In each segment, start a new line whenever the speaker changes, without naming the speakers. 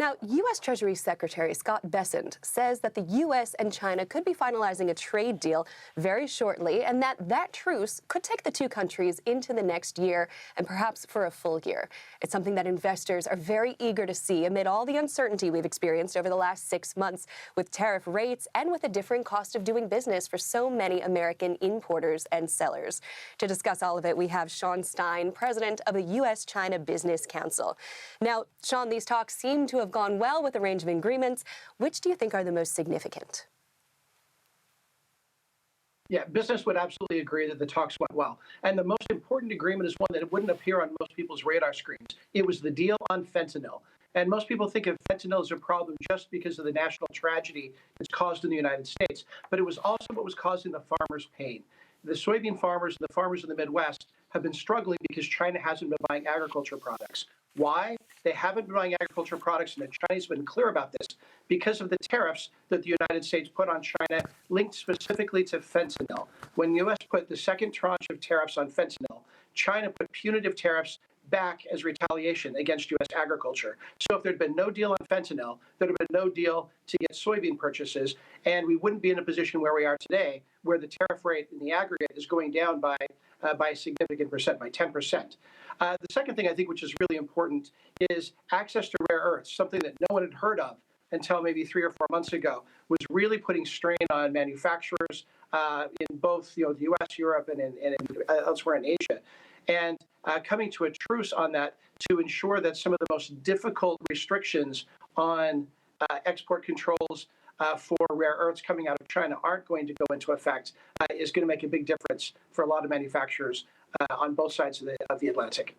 Now, U.S. Treasury Secretary Scott Bessent says that the U.S. and China could be finalizing a trade deal very shortly, and that truce could take the two countries into the next year and perhaps for a full year. It's something that investors are very eager to see amid all the uncertainty we've experienced over the last 6 months with tariff rates and with a differing cost of doing business for so many American importers and sellers. To discuss all of it, we have Stein, president of the U.S.-China Business Council. Now, Sean, these talks seem to have gone well with a range of agreements. Which do you think are the most significant?
Yeah, business would absolutely agree that the talks went well. And the most important agreement is one that wouldn't appear on most people's radar screens. It was the deal on fentanyl. And most people think of fentanyl as a problem just because of the national tragedy it's caused in the United States. But it was also what was causing the farmers' pain. The soybean farmers and the farmers in the Midwest have been struggling because China hasn't been buying agriculture products. Why? They haven't been buying agriculture products, and the Chinese have been clear about this, because of the tariffs that the United States put on China linked specifically to fentanyl. When the U.S. put the second tranche of tariffs on fentanyl, China put punitive tariffs back as retaliation against U.S. agriculture. So if there'd been no deal on fentanyl, there'd have been no deal to get soybean purchases, and we wouldn't be in a position where we are today, where the tariff rate in the aggregate is going down by a significant percent, by 10%. The second thing I think which is really important is access to rare earths, something that no one had heard of until maybe 3 or 4 months ago, was really putting strain on manufacturers in both the U.S., Europe, and elsewhere in Asia. And coming to a truce on that to ensure that some of the most difficult restrictions on export controls for rare earths coming out of China aren't going to go into effect is going to make a big difference for a lot of manufacturers on both sides of the Atlantic.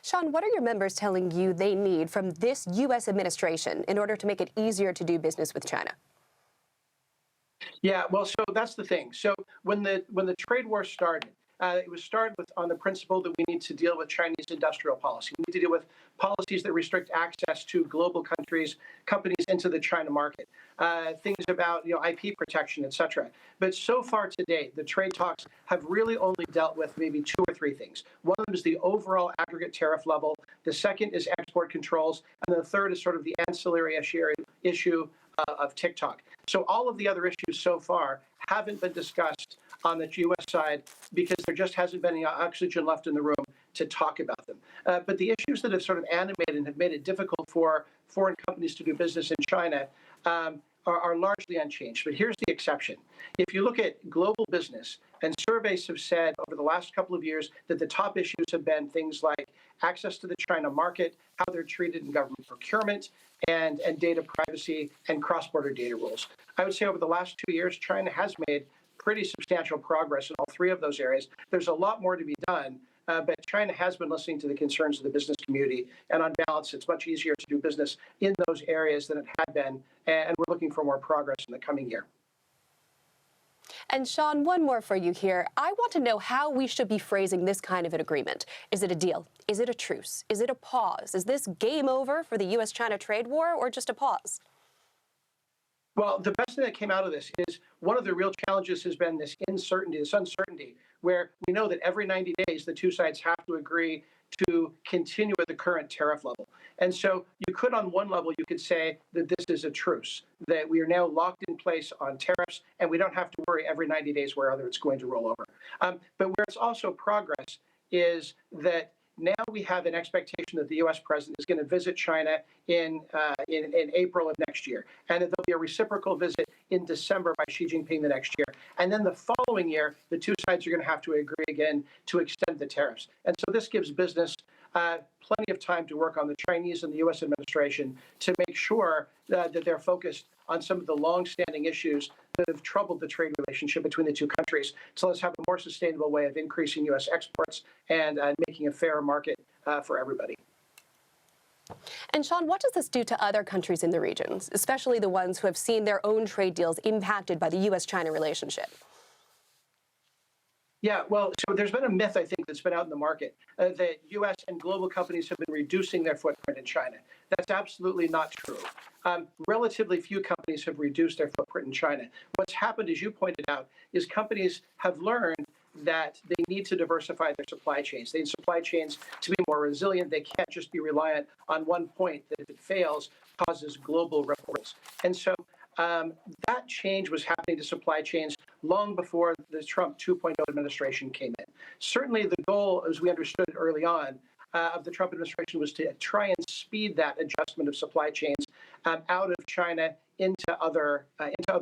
Sean, what are your members telling you they need from this U.S. administration in order to make it easier to do business with China?
Yeah, well, so that's the thing. So when the trade war started, it was started on the principle that we need to deal with Chinese industrial policy. We need to deal with policies that restrict access to global companies into the China market, things about IP protection, et cetera. But so far to date, the trade talks have really only dealt with maybe 2 or 3 things. One of them is the overall aggregate tariff level. The second is export controls. And the third is sort of the ancillary issue of TikTok. So all of the other issues so far haven't been discussed on the U.S. side because there just hasn't been any oxygen left in the room to talk about them. But the issues that have sort of animated and have made it difficult for foreign companies to do business in China are largely unchanged. But here's the exception. If you look at global business, and surveys have said over the last couple of years that the top issues have been things like access to the China market, how they're treated in government procurement, and data privacy and cross-border data rules. I would say over the last 2 years, China has made pretty substantial progress in all 3 of those areas. There's a lot more to be done, but China has been listening to the concerns of the business community, and on balance, it's much easier to do business in those areas than it had been, and we're looking for more progress in the coming year.
And Sean, one more for you here. I want to know how we should be phrasing this kind of an agreement. Is it a deal? Is it a truce? Is it a pause? Is this game over for the U.S.-China trade war, or just a pause?
Well, the best thing that came out of this is one of the real challenges has been this uncertainty, where we know that every 90 days the two sides have to agree to continue at the current tariff level. And so you could, on one level, you could say that this is a truce, that we are now locked in place on tariffs, and we don't have to worry every 90 days whether it's going to roll over. But where it's also progress is that now we have an expectation that the U.S. president is going to visit China in April of next year, and that there'll be a reciprocal visit in December by Xi Jinping the next year. And then the following year, the two sides are going to have to agree again to extend the tariffs. And so this gives business plenty of time to work on the Chinese and the U.S. administration to make sure that they're focused on some of the long-standing issues that have troubled the trade relationship between the two countries. So let's have a more sustainable way of increasing U.S. exports and making a fairer market for everybody.
And Sean, what does this do to other countries in the region, especially the ones who have seen their own trade deals impacted by the U.S.-China relationship?
Yeah, well, so there's been a myth, I think, that's been out in the market that U.S. and global companies have been reducing their footprint in China. That's absolutely not true. Relatively few companies have reduced their footprint in China. What's happened, as you pointed out, is companies have learned that they need to diversify their supply chains. They need supply chains to be more resilient. They can't just be reliant on one point that, if it fails, causes global ripples. And so that change was happening to supply chains long before the Trump 2.0 administration came in. Certainly the goal, as we understood it early on, of the Trump administration was to try and speed that adjustment of supply chains out of China into other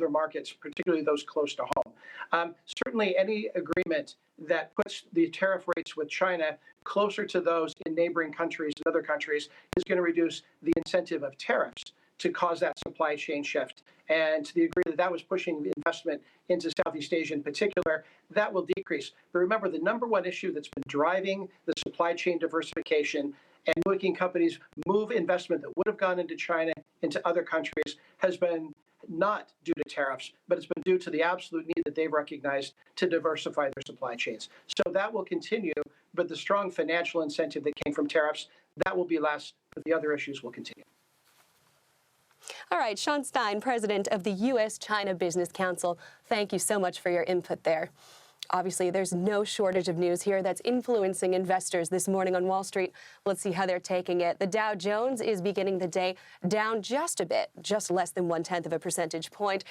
markets, particularly those close to home. Certainly, any agreement that puts the tariff rates with China closer to those in neighboring countries and other countries is going to reduce the incentive of tariffs to cause that supply chain shift. And to the degree that that was pushing the investment into Southeast Asia in particular, that will decrease. But remember, the number one issue that's been driving the supply chain diversification and making companies move investment that would have gone into China into other countries has been not due to tariffs, but it's been due to the absolute need that they've recognized to diversify their supply chains. So that will continue, but the strong financial incentive that came from tariffs, that will be less, but the other issues will continue.
All right, Sean Stein, president of the U.S.-China Business Council, thank you so much for your input there. Obviously, there's no shortage of news here that's influencing investors this morning on Wall Street. Let's see how they're taking it. The Dow Jones is beginning the day down just a bit, just less than 0.1 percentage point.